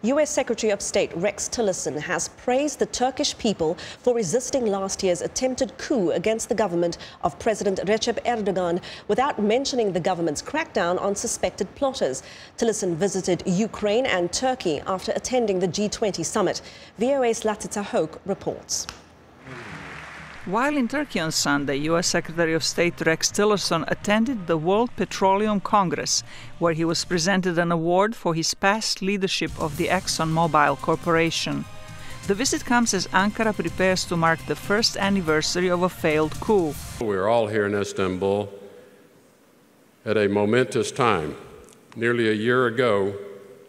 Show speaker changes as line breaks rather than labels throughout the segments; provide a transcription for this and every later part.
U.S. Secretary of State Rex Tillerson has praised the Turkish people for resisting last year's attempted coup against the government of President Recep Erdogan without mentioning the government's crackdown on suspected plotters. Tillerson visited Ukraine and Turkey after attending the G20 summit. VOA's Zlatica Hoke reports.
While in Turkey on Sunday, U.S. Secretary of State Rex Tillerson attended the World Petroleum Congress, where he was presented an award for his past leadership of the ExxonMobil Corporation. The visit comes as Ankara prepares to mark the first anniversary of a failed coup.
We're all here in Istanbul at a momentous time. Nearly a year ago,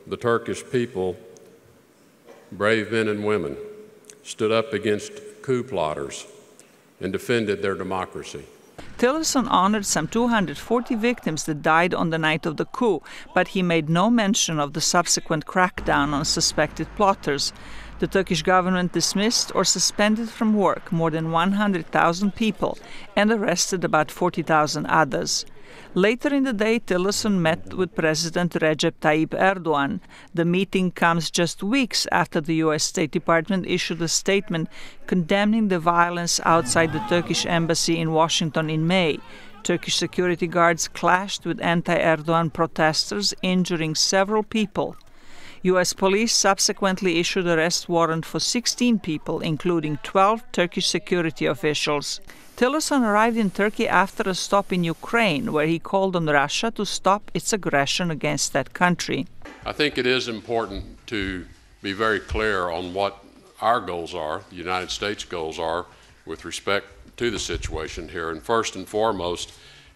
the Turkish people, brave men and women, stood up against coup plotters and defended their democracy.
Tillerson honored some 240 victims that died on the night of the coup, but he made no mention of the subsequent crackdown on suspected plotters. The Turkish government dismissed or suspended from work more than 100,000 people and arrested about 40,000 others. Later in the day, Tillerson met with President Recep Tayyip Erdogan. The meeting comes just weeks after the U.S. State Department issued a statement condemning the violence outside the Turkish embassy in Washington in May. Turkish security guards clashed with anti-Erdogan protesters, injuring several people. U.S. police subsequently issued an arrest warrant for 16 people, including 12 Turkish security officials. Tillerson arrived in Turkey after a stop in Ukraine, where he called on Russia to stop its aggression against that country.
I think it is important to be very clear on what our goals are, the United States goals are, with respect to the situation here. And first and foremost,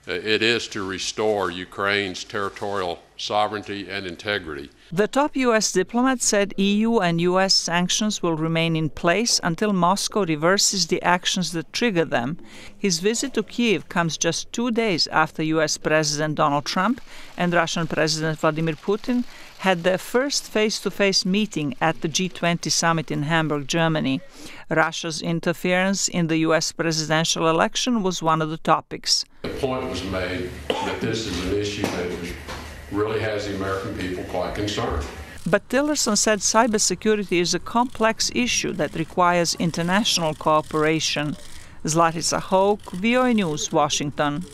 it is to restore Ukraine's territorial sovereignty and integrity.
The top U.S. diplomat said EU and U.S. sanctions will remain in place until Moscow reverses the actions that trigger them. His visit to Kyiv comes just 2 days after U.S. President Donald Trump and Russian President Vladimir Putin had their first face-to-face meeting at the G20 summit in Hamburg, Germany. Russia's interference in the U.S. presidential election was one of the topics.
The point was made that this is an issue that really has the American people quite concerned.
But Tillerson said cybersecurity is a complex issue that requires international cooperation. Zlatica Hoke, VOA News, Washington.